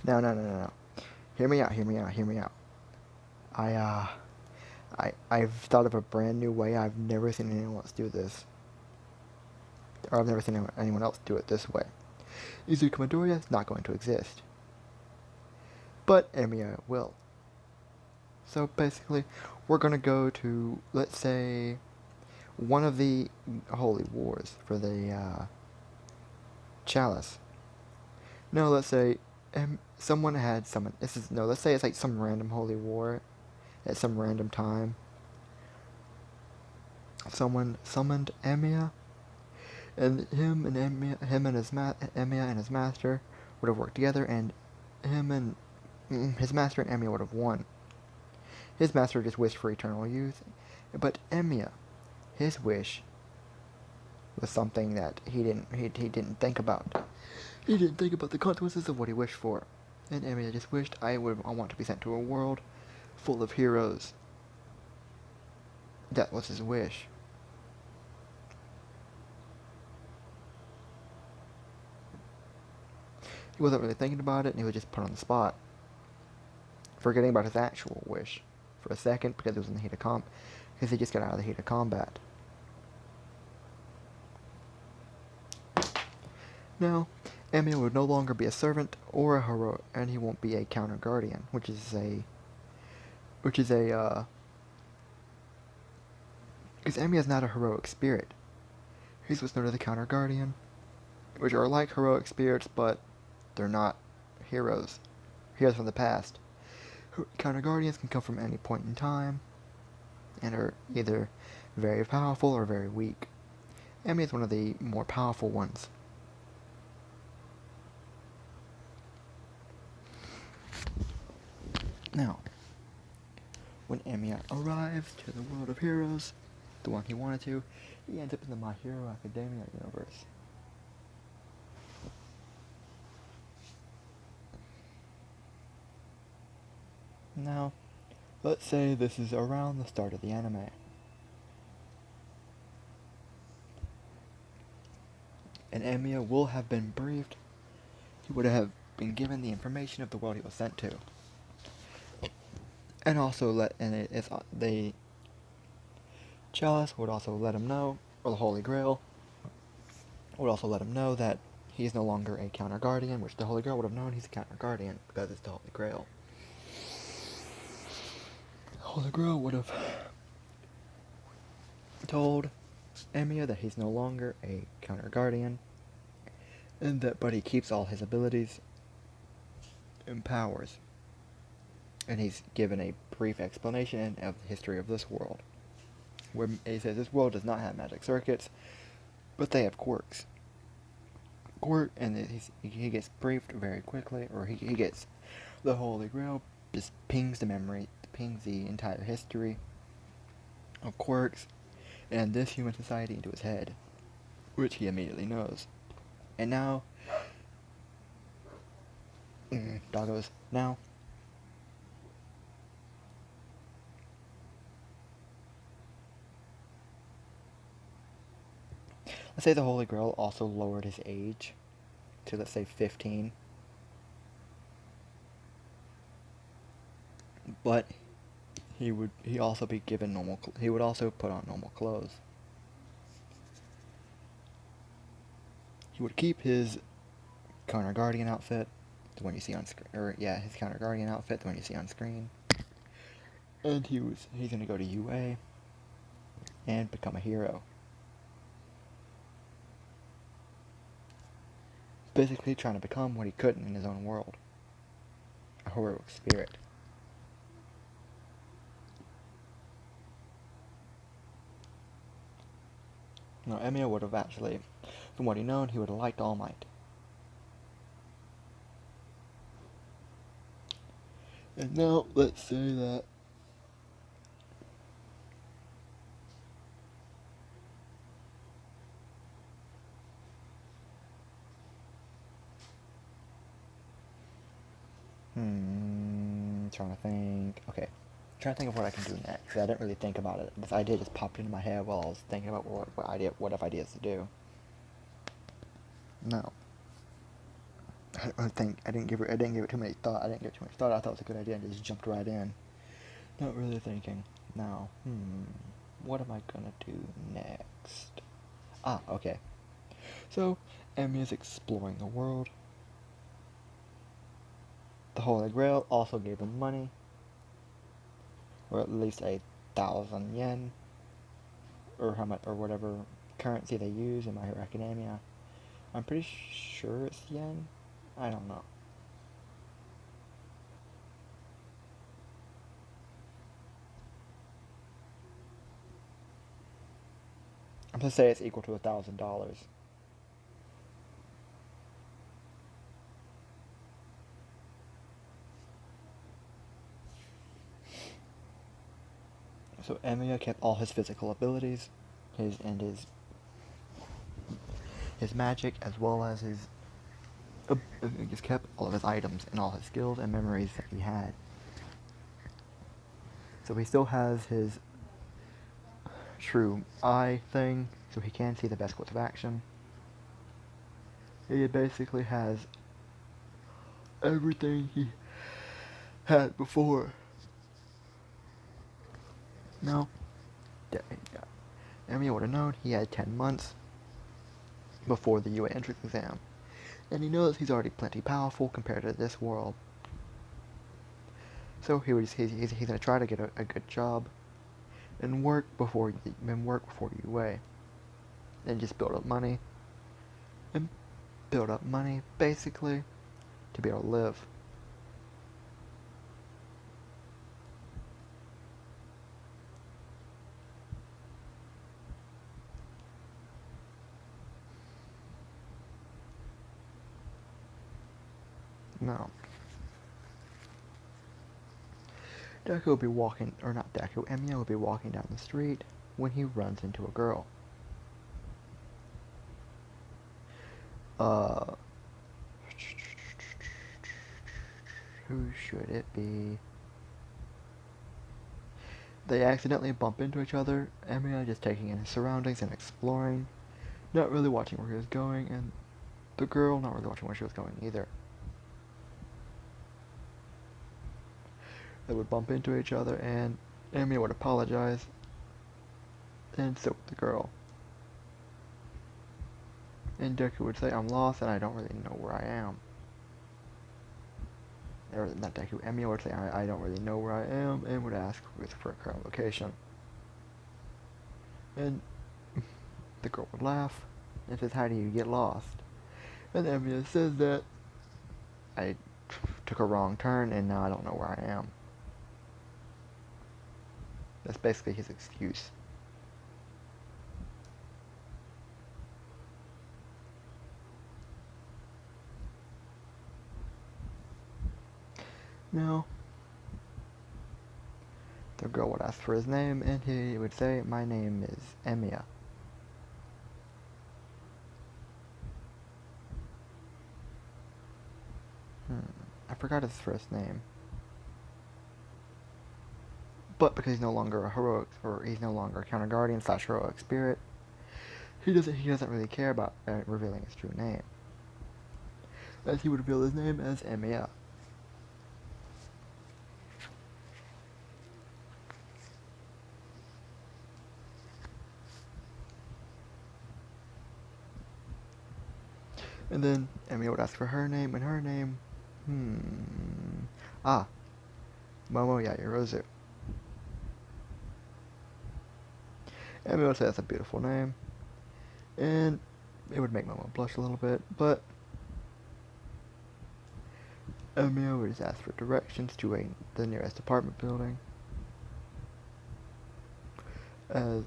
No. Hear me out, hear me out, hear me out. I, uh, I've thought of a brand new way. I've never seen anyone else do this. Or I've never seen anyone else do it this way. Izuku Midoriya is not going to exist. But emiya will. So basically, we're gonna go to, let's say, one of the holy wars for the, chalice. No, let's say, someone had summoned, let's say it's like some random holy war at some random time. Someone summoned emiya, and him and emiya and his master would have worked together, and him and his master and emiya would have won. His master just wished for eternal youth, but emiya, his wish was something that he didn't think about. He didn't think about the consequences of what he wished for. And emiya just wished, I want to be sent to a world full of heroes. That was his wish. He wasn't really thinking about it, and he was just put on the spot, forgetting about his actual wish for a second because it was in the heat of because he just got out of the heat of combat. Now, emiya would no longer be a servant or a hero, and he won't be a counter guardian, because emiya is not a heroic spirit. He's what's known as a counter guardian, which are like heroic spirits, but they're not heroes. Heroes from the past. Counter guardians can come from any point in time, and are either very powerful or very weak. emiya is one of the more powerful ones. Now, when emiya arrives to the world of heroes, the one he wanted to, he ends up in the My Hero Academia universe. Now, let's say this is around the start of the anime. And emiya will have been briefed. He would have been given the information of the world he was sent to. And also the chalice would also let him know, or the Holy Grail would also let him know that he's no longer a counter guardian, which the Holy Grail would have known he's a counter guardian because it's the Holy Grail. The Holy Grail would have told emiya that he's no longer a counter guardian, but he keeps all his abilities and powers. And he's given a brief explanation of the history of this world, where he says this world does not have magic circuits, but they have quirks. And he gets briefed very quickly, or he gets the Holy Grail just pings the entire history of quirks and this human society into his head, which he immediately knows. And now, doggos, now, let's say the Holy Grail also lowered his age to, let's say, 15. But he would also be given he would also put on normal clothes. He would keep his counter guardian outfit, the one you see on screen, his counter guardian outfit, the one you see on screen. And he's gonna go to UA and become a hero. Basically trying to become what he couldn't in his own world. A heroic spirit. Now, emiya would have actually, from what he known, he would have liked All Might. And now, let's say that trying to think. Okay. Trying to think of what I can do next, because I didn't really think about it. This idea just popped into my head while I was thinking about what ideas to do. Now, I didn't give it too many thought. I didn't give it too much thought. I thought it was a good idea and just jumped right in. Not really thinking. Now, what am I gonna do next? Ah, okay. So, Emiya's exploring the world. The Holy Grail also gave him money, or at least 1,000 yen, or how much, or whatever currency they use in My Hero Academia. I'm pretty sure it's yen. I don't know. I'm gonna say it's equal to $1,000. So Emiya kept all his physical abilities, his magic, as well as he just kept all of his items and all his skills and memories that he had. So he still has his true eye thing, so he can see the best course of action. He basically has everything he had before. No, Emiya would have known he had 10 months before the UA entrance exam, and he knows he's already plenty powerful compared to this world. So he's gonna try to get a good job and work before UA, and just build up money basically to be able to live. No. Deku will be walking, or not Deku, Emiya will be walking down the street when he runs into a girl. Who should it be? They accidentally bump into each other, Emiya just taking in his surroundings and exploring, not really watching where he was going, and the girl not really watching where she was going either. They would bump into each other, and Emiya would apologize, and so would the girl. And Deku would say, "I'm lost and I don't really know where I am." Or not Deku, Emiya would say, I don't really know where I am, and would ask for a current location. And the girl would laugh and says, "How do you get lost?" And Emiya says that I took a wrong turn and now I don't know where I am. That's basically his excuse. Now, the girl would ask for his name, and he would say, "My name is Emiya." I forgot his first name. But because he's no longer a heroic, or he's no longer a counter guardian / heroic spirit, he doesn't really care about revealing his true name, as he would reveal his name as emiya. And then Emiya would ask for her name, and her name, Momo Yaoyorozu. Emiya would say that's a beautiful name, and it would make Momo blush a little bit, but Emiya would just ask for directions to the nearest apartment building. As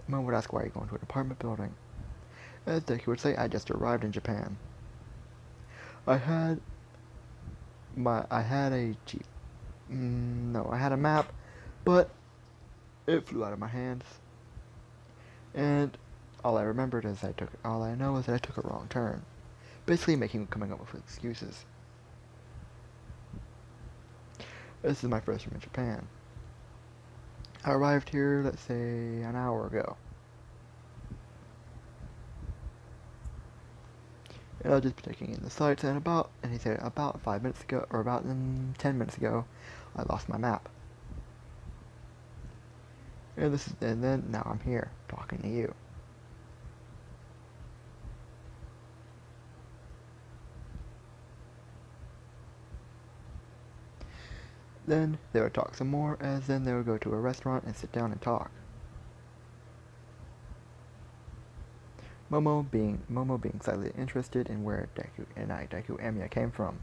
Momo would ask, "Why are you going to an apartment building?" As Deku would say, "I just arrived in Japan. I had a Jeep. No, I had a map, but it flew out of my hands. And all I know is that I took a wrong turn." Basically coming up with excuses. This is my first time in Japan. I arrived here, let's say, an hour ago. And I'll just be taking in the sights, and he said about 5 minutes ago, or about 10 minutes ago, I lost my map. And then now I'm here, talking to you. Then they would talk some more, as then they would go to a restaurant and sit down and talk. Momo being slightly interested in where Deku Emiya came from.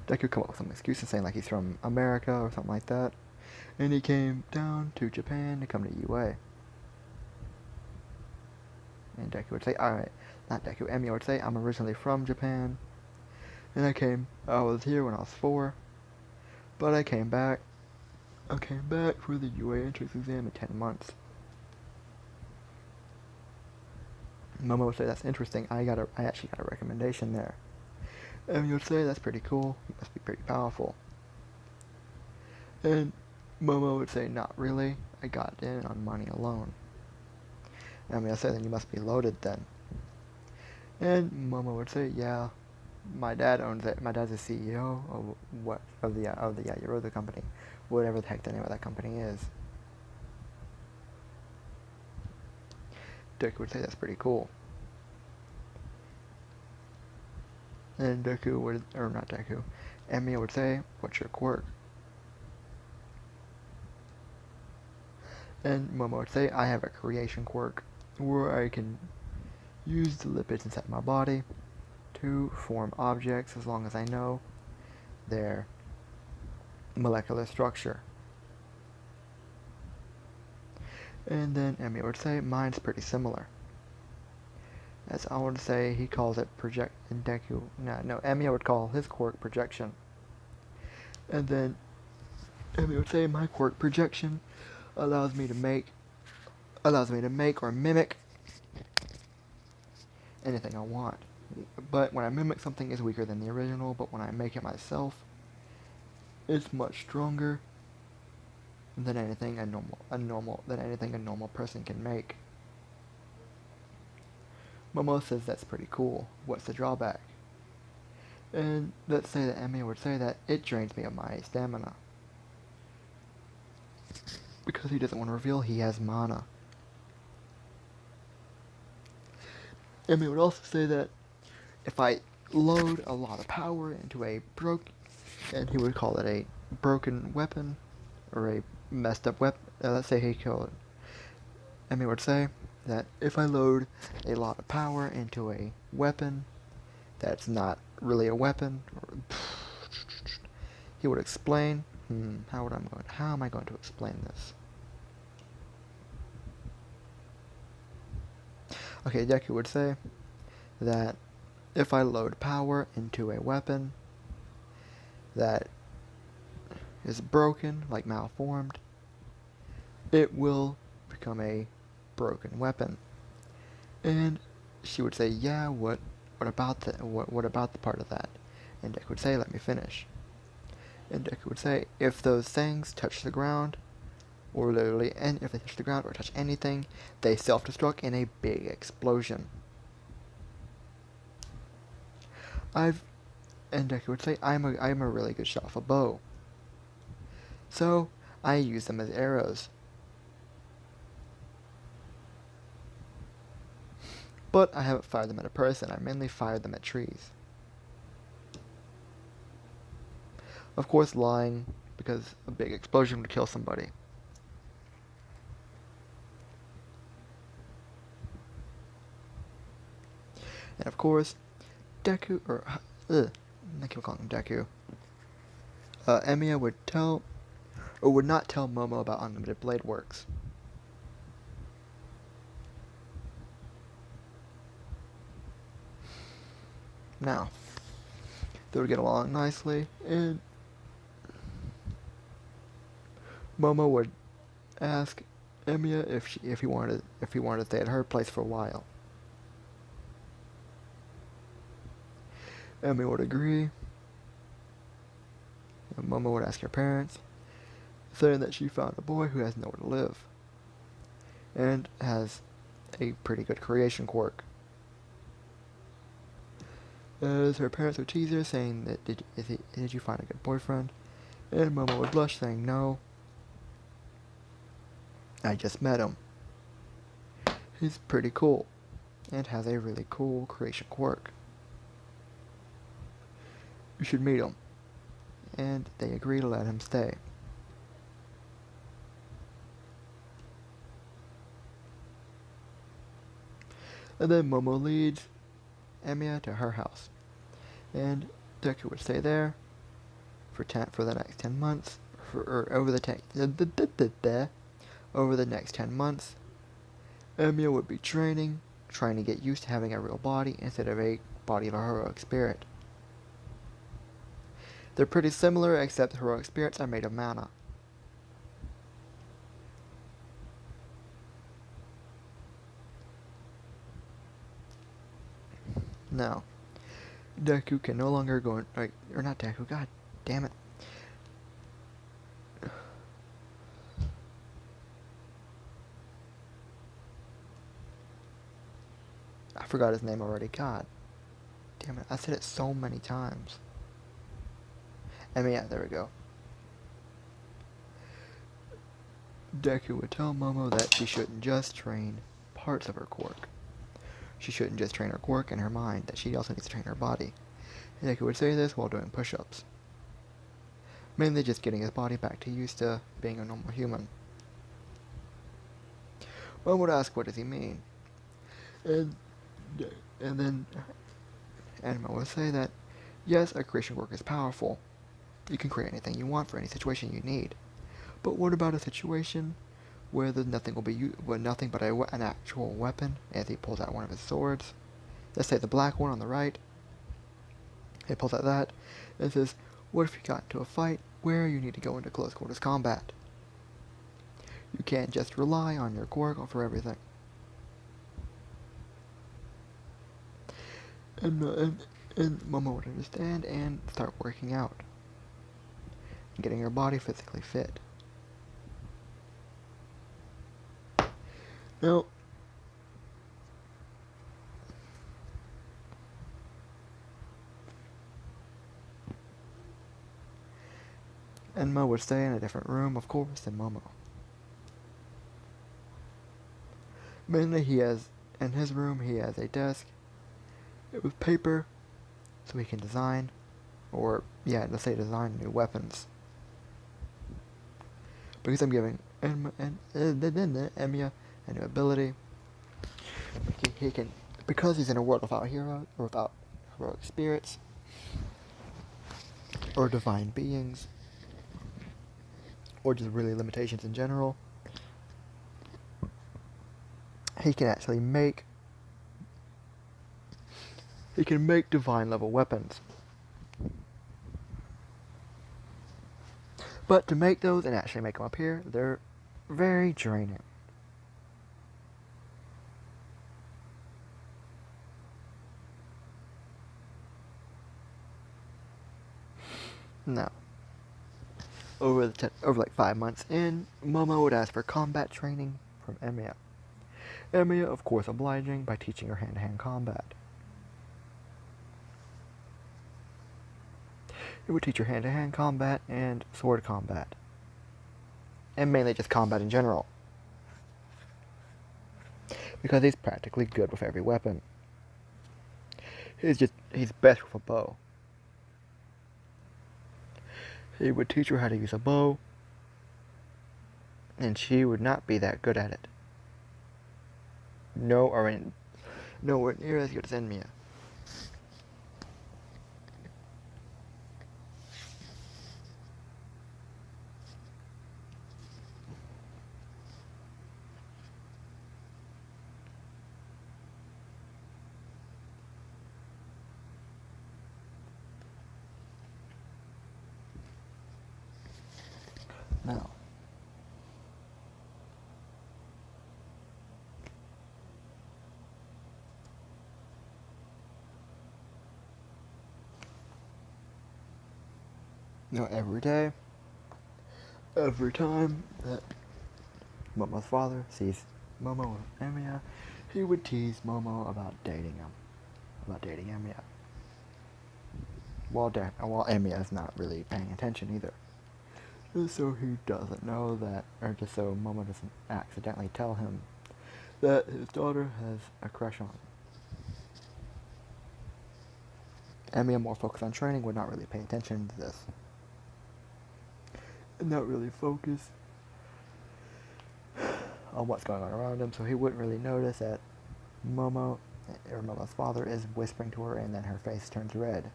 Deku come up with some excuses saying like he's from America or something like that, and he came down to Japan to come to UA. And Deku would say, alright, not Deku, Emiya would say, I'm originally from Japan, and I was here when I was 4, but I came back for the UA entrance exam in 10 months. Momo would say, that's interesting, I actually got a recommendation there. Emiya would say, that's pretty cool, you must be pretty powerful. And Momo would say, not really, I got in on money alone. Emiya would say, then you must be loaded then. And Momo would say, yeah, my dad owns it. My dad's the CEO of the Yaoyorozu company, whatever the heck the name of that company is. Deku would say that's pretty cool. And Emiya would say, what's your quirk? And Momo would say, I have a creation quirk, where I can use the lipids inside my body to form objects as long as I know their molecular structure. And then Emiya would say, mine's pretty similar. As I would say, he calls it Emiya would call his quirk projection. And then Emiya would say, my quirk projection allows me to make or mimic anything I want. But when I mimic something, it's weaker than the original, but when I make it myself, it's much stronger than anything a normal person can make. Momo says that's pretty cool. What's the drawback? And let's say that Emiya would say that it drains me of my stamina. Because he doesn't want to reveal he has mana. Emiya would also say that if I load a lot of power into and he would call it a broken weapon, or a messed up weapon, let's say he killed it. Emiya would say that if I load a lot of power into a weapon that's not really a weapon, he would explain, how am I going to explain this? Okay, Deku would say that if I load power into a weapon that is broken, like malformed, it will become a broken weapon. And she would say, yeah, what about the part of that? And Deku would say, let me finish. And Deku would say, if those things touch the ground, if they touch the ground or touch anything, they self-destruct in a big explosion. And Deku would say, I'm a really good shot of a bow. So, I use them as arrows. But I haven't fired them at a person, I mainly fired them at trees. Of course, lying, because a big explosion would kill somebody. And of course, I keep calling him Deku. Emiya would not tell Momo about unlimited blade works. Now, they would get along nicely, and Momo would ask Emiya if he wanted to stay at her place for a while. Emiya would agree. And Momo would ask her parents, saying that she found a boy who has nowhere to live and has a pretty good creation quirk. As her parents would tease her, saying that did you find a good boyfriend? And Momo would blush, saying no, I just met him. He's pretty cool and has a really cool creation quirk. You should meet him. And they agree to let him stay. And then Momo leads Emiya to her house, and Deku would stay there for the next 10 months, over the next 10 months. Emiya would be training, trying to get used to having a real body instead of a body of a heroic spirit. They're pretty similar, except heroic spirits are made of mana. Now, Deku can no longer go in, or not Deku, god damn it. I forgot his name already, god damn it, I said it so many times. I mean, yeah, there we go. Deku would tell Momo that she shouldn't just train parts of her quirk. She shouldn't just train her quirk and her mind, that she also needs to train her body. And Deku would say this while doing push-ups. Mainly just getting his body back to used to being a normal human. Momo would ask, what does he mean? And then Anima would say that, yes, a creation quirk is powerful. You can create anything you want for any situation you need. But what about a situation where there's nothing but an actual weapon? As he pulls out one of his swords, let's say the black one on the right. He pulls out that and says, what if you got into a fight where you need to go into close quarters combat? You can't just rely on your quirk for everything. And Momo would understand and start working out, getting her body physically fit. Now, Enma would stay in a different room, of course, than Momo. Mainly in his room, he has a desk with paper, so he can design, let's say design new weapons. Because I'm giving Emiya a new ability, he can, because he's in a world without heroes, or without heroic spirits, or divine beings, or just really limitations in general, he can actually make divine level weapons. But to make those and actually make them appear, they're very draining. Now, over like 5 months in, Momo would ask for combat training from Emiya. Emiya, of course, obliging by teaching her hand-to-hand combat. It would teach her hand-to-hand combat and sword combat, and mainly just combat in general, because he's practically good with every weapon. He's best with a bow. He would teach her how to use a bow, and she would not be that good at it. Nowhere near as good as Emiya. Now, every day, Every time that Momo's father sees Momo with Emiya, he would tease Momo about dating him, about dating Emiya. While Emiya is not really paying attention either. Just so he doesn't know that, or just so Momo doesn't accidentally tell him that his daughter has a crush on him. Emiya, more focused on training, would not really pay attention to this. And not really focus on what's going on around him, so he wouldn't really notice that Momo, or Momo's father, is whispering to her and then her face turns red.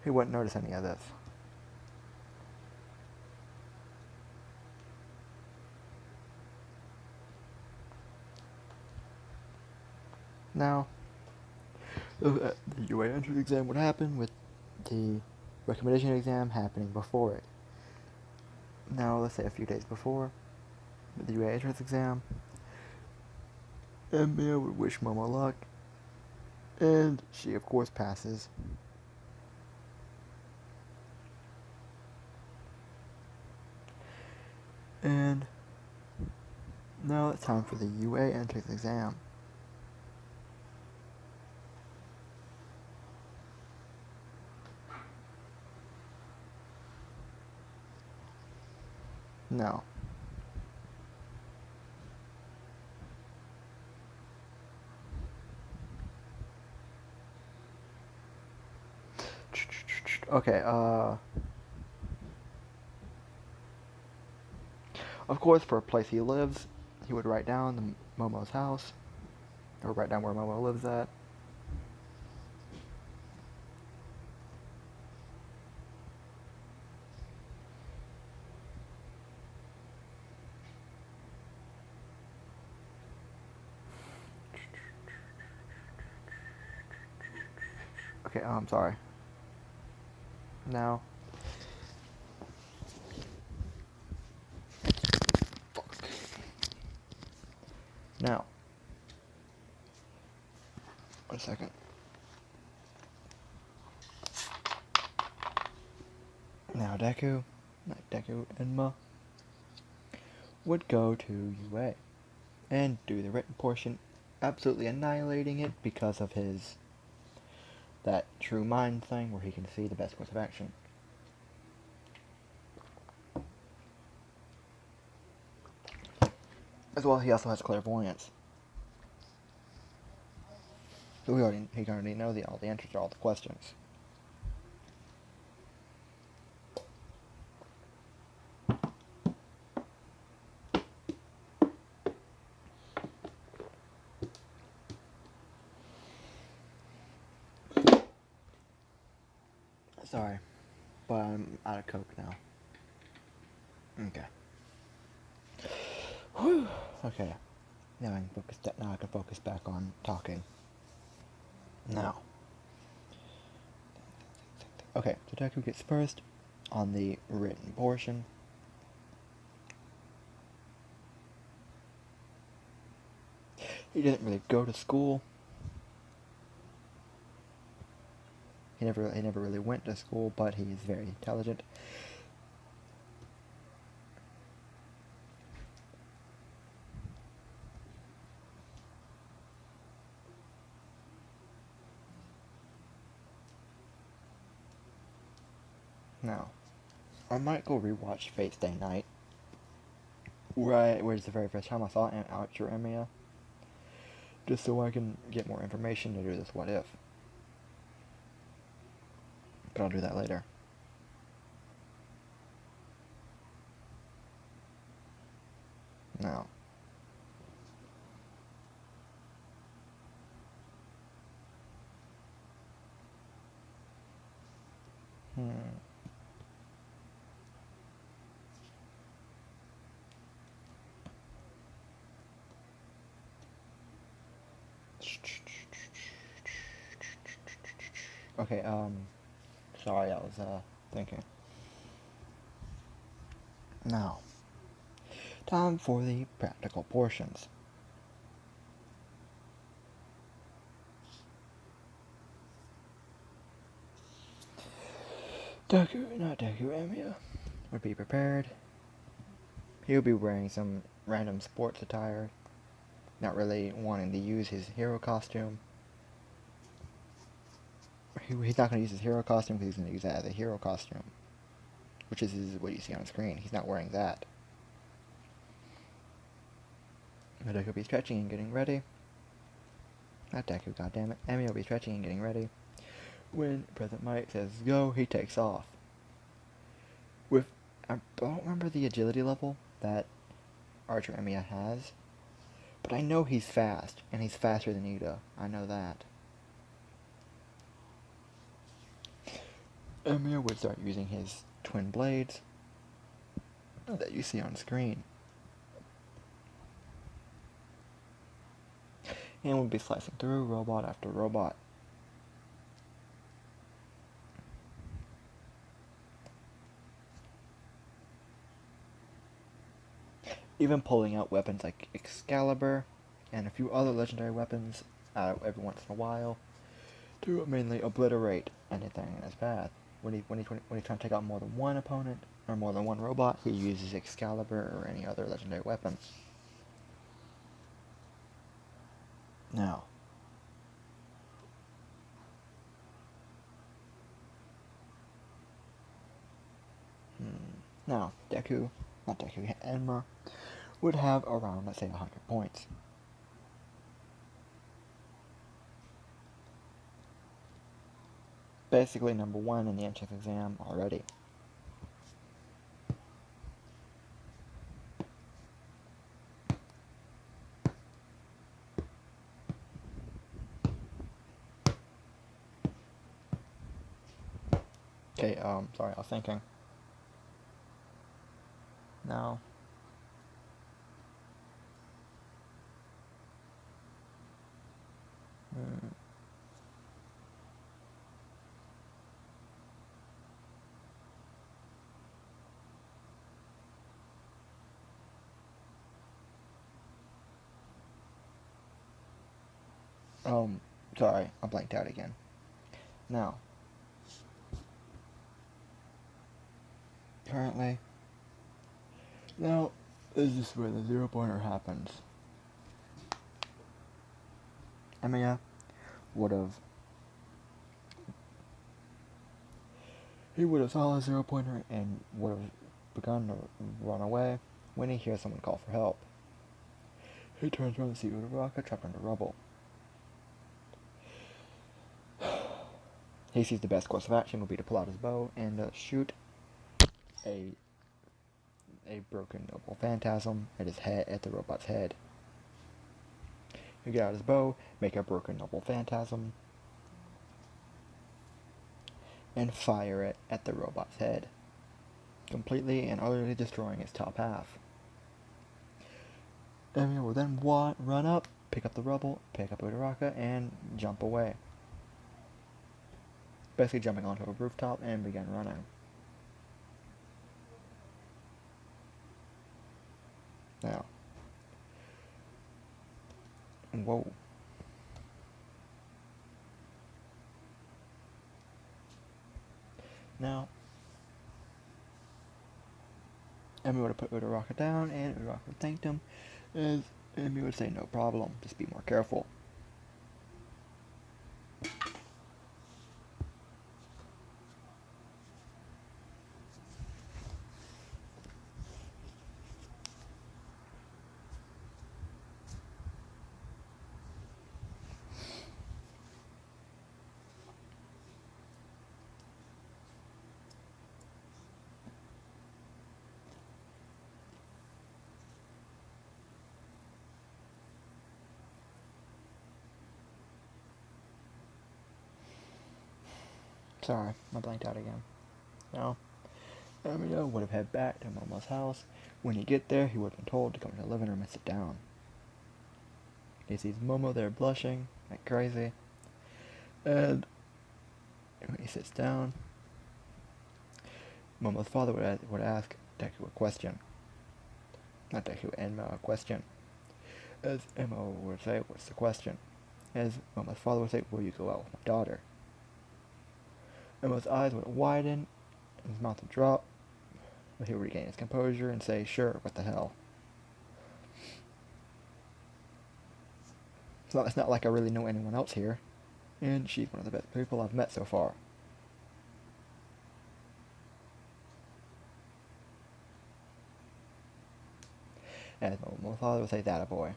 He wouldn't notice any of this. Now, the UA entrance exam would happen with the recommendation exam happening before it. Now, let's say a few days before the UA entrance exam, Emiya would wish Momo luck, and she of course passes. And now it's time for the UA entrance exam. Now, okay, of course, for a place he lives, he would write down Momo's house, or write down where Momo lives at. Okay, I'm sorry. Now, now, wait a second. Now Deku, not Deku, Enma, would go to UA and do the written portion, absolutely annihilating it because of that true mind thing where he can see the best course of action. As well, he also has clairvoyance. So he can already know all the answers to all the questions. Sorry, but I'm out of Coke now. Okay. Whew. Okay. Now I can focus back on talking. Now. Okay, so Deku gets first on the written portion. He didn't really go to school. He never really went to school, but he's very intelligent. Now, I might go rewatch Fate's Day Night, where it's the very first time I saw Archer Emiya, just so I can get more information to do this what if. But I'll do that later. Now. Okay, sorry, I was, thinking. Now, time for the practical portions. Not Deku Emiya, would be prepared. He would be wearing some random sports attire, not really wanting to use his hero costume. He's not going to use his hero costume because he's going to use that as a hero costume, which is what you see on screen. He's not wearing that. Deku will be stretching and getting ready. Not Deku, goddammit. Emiya will be stretching and getting ready. When President Mike says go, he takes off. I don't remember the agility level that Archer Emiya has, but I know he's fast, and he's faster than Ida. I know that. Emiya would start using his twin blades that you see on screen, and would be slicing through robot after robot. Even pulling out weapons like Excalibur and a few other legendary weapons every once in a while to mainly obliterate anything in his path. When he's trying to take out more than one opponent or more than one robot, he uses Excalibur or any other legendary weapon. Now, Enma would have around, let's say, 100 points. Basically number 1 in the entrance exam already. Okay, sorry, I was thinking. Now, sorry, I blanked out again. Now, currently, now, this is where the 0-pointer happens. Emiya would have saw a 0-pointer and would have begun to run away when he hears someone call for help. He turns around to see Uraraka trapped under rubble. He sees the best course of action will be to pull out his bow and shoot a broken noble phantasm at the robot's head. He'll get out his bow, make a broken noble phantasm, and fire it at the robot's head, completely and utterly destroying its top half. Emiya will then run up, pick up the rubble, pick up Uraraka, and jump away. Basically jumping onto a rooftop and begin running. Now, whoa. Now, Emiya would have put Uraraka down, and Uraraka thanked him, as Emiya would say, no problem, just be more careful. Sorry, I blanked out again. Now, Emiya would have headed back to Momo's house. When he get there, he would have been told to come to the living room and sit down. He sees Momo there blushing like crazy, and when he sits down, Momo's father would ask Deku a question. Not Deku, Enma a question. As Emma would say, what's the question? As Momo's father would say, will you go out with my daughter? Emma's eyes would widen, and his mouth would drop, But he'll regain his composure and say, sure, what the hell. So it's not like I really know anyone else here, and she's one of the best people I've met so far. As my father would say, that a boy.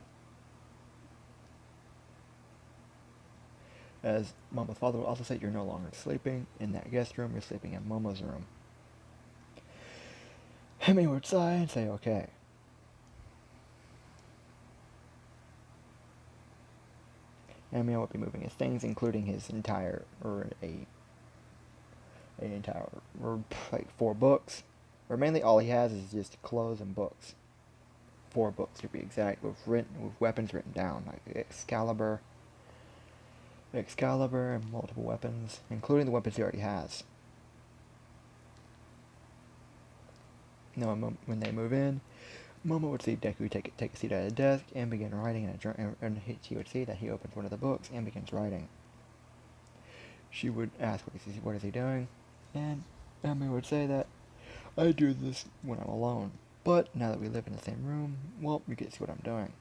As Momo's father will also say, you're no longer sleeping in that guest room, you're sleeping in Momo's room. Hemi would sigh and say, okay. Emiya would be moving his things, including his entire, like 4 books. Or mainly all he has is just clothes and books. 4 books to be exact, with weapons written down, like Excalibur, and multiple weapons, including the weapons he already has. Now, when they move in, Momo would see Deku take a seat at a desk and begin writing in a journal, and she would see that he opens one of the books and begins writing. She would ask, what is he doing? And Emma would say that, I do this when I'm alone, but now that we live in the same room, well, you get to see what I'm doing.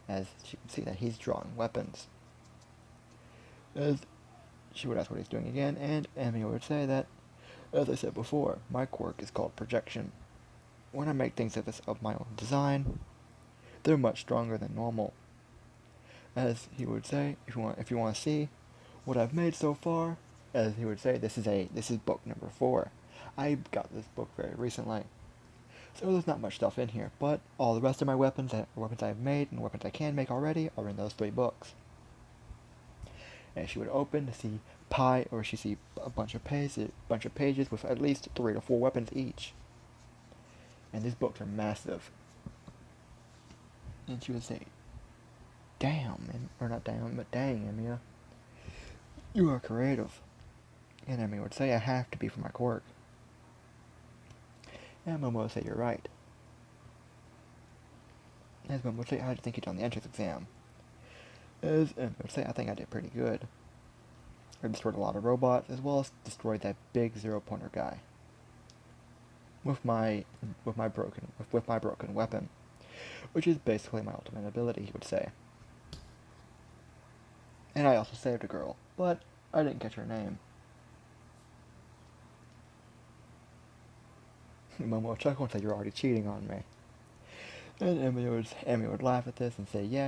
As she would see that he's drawing weapons. As she would ask what he's doing again, and Emmy would say that, as I said before, my quirk is called projection. When I make things of my own design, they're much stronger than normal. As he would say, if you want to see what I've made so far, as he would say, this is book number 4. I got this book very recently, so there's not much stuff in here. But all the rest of my weapons I've made and weapons I can make already are in those 3 books. And she would open to see she see a bunch of pages with at least 3 to 4 weapons each. And these books are massive. And she would say, damn, or not damn, but dang, Emiya, you are creative. And Emiya would say, I have to be for my quirk. And Momo would say, you're right. As Momo would say, how did you think you did on the entrance exam? As Emiya would say, I think I did pretty good. I destroyed a lot of robots, as well as destroyed that big 0-pointer guy. With my broken weapon, which is basically my ultimate ability, he would say. And I also saved a girl, but I didn't catch her name. Momo would chuckle and say, you're already cheating on me. And Emmy would laugh at this and say, yeah.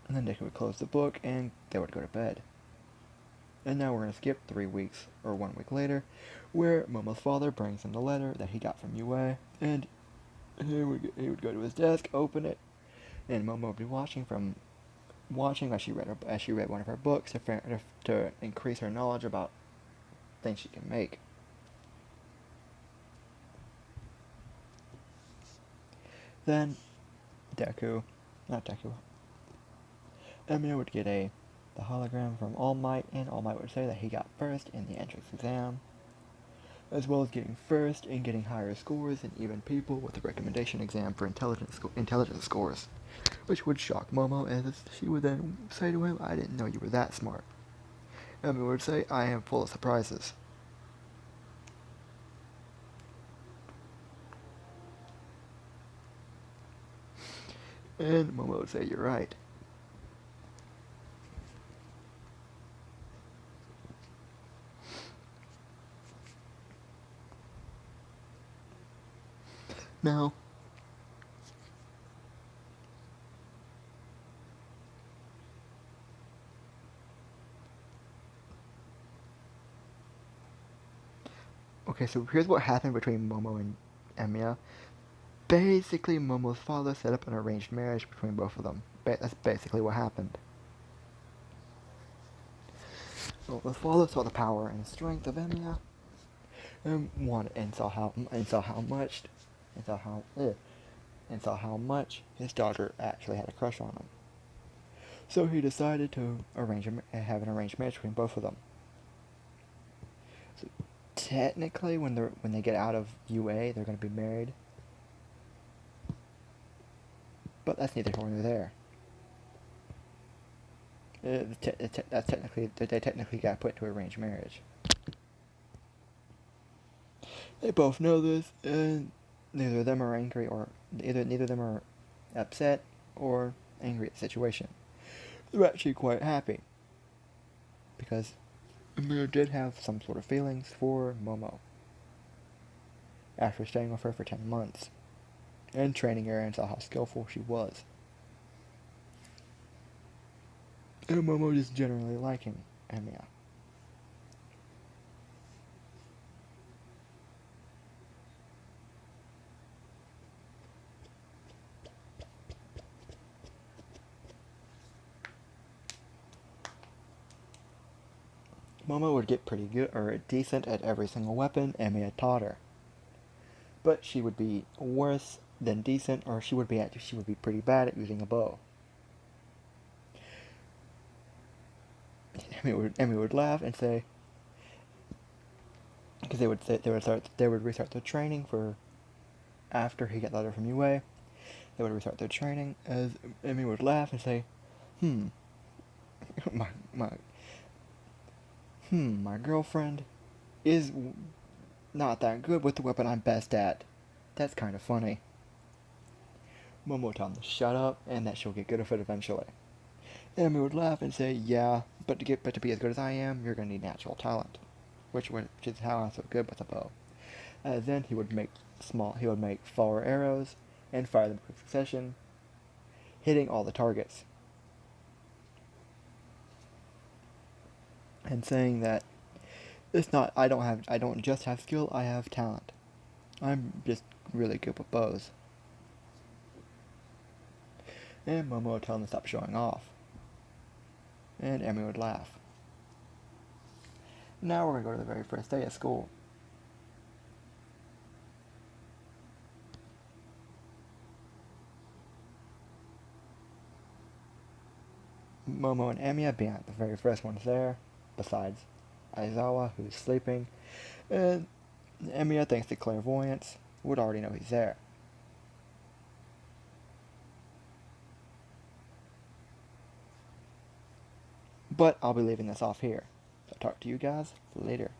And then Deku would close the book and they would go to bed. And now we're going to skip 3 weeks, or 1 week later, where Momo's father brings him the letter that he got from Yue, and he would go to his desk, open it, and Momo would be watching as she read one of her books to increase her knowledge about things she can make. Then Emiya would get the hologram from All Might, and All Might would say that he got first in the entrance exam, as well as getting first and getting higher scores than even people with the recommendation exam for intelligence scores, which would shock Momo, as she would then say to him, I didn't know you were that smart. Emiya would say, I am full of surprises. And Momo would say, you're right. Now, okay, so here's what happened between Momo and Emiya. Basically, Momo's father set up an arranged marriage between both of them. That's basically what happened. Momo's father saw the power and strength of Emiya, and saw how much his daughter actually had a crush on him. So he decided to have an arranged marriage between both of them. So technically, when they get out of UA, they're going to be married. But that's neither here nor there. That's technically they technically got put into arranged marriage. They both know this, and neither of them are angry or neither of them are upset or angry at the situation. They're actually quite happy because Emiya did have some sort of feelings for Momo after staying with her for 10 months and training her and saw how skillful she was. And Momo just generally liking Emiya. Momo would get pretty good or decent at every single weapon Emiya taught her. But she would be worse than decent, or she would be pretty bad at using a bow. Emiya would laugh and say, because they would restart their training for after he got the letter from UA. They would restart their training as Emiya would laugh and say, "Hmm, my my my girlfriend is not that good with the weapon I'm best at. That's kind of funny." Momo would tell him to shut up and that she'll get good at it eventually. Emiya would laugh and say, "Yeah, but to be as good as I am, you're gonna need natural talent," which is how I'm so good with a bow. Then he would make flower arrows and fire them in quick succession, hitting all the targets, and saying that it's not I don't just have skill, I have talent. I'm just really good with bows. And Momo would tell him to stop showing off. And Emiya would laugh. Now we're gonna go to the very first day at school. Momo and Emiya being the very first ones there, besides Aizawa, who's sleeping, and Emiya, thanks to clairvoyance, would already know he's there. But I'll be leaving this off here. So I'll talk to you guys later.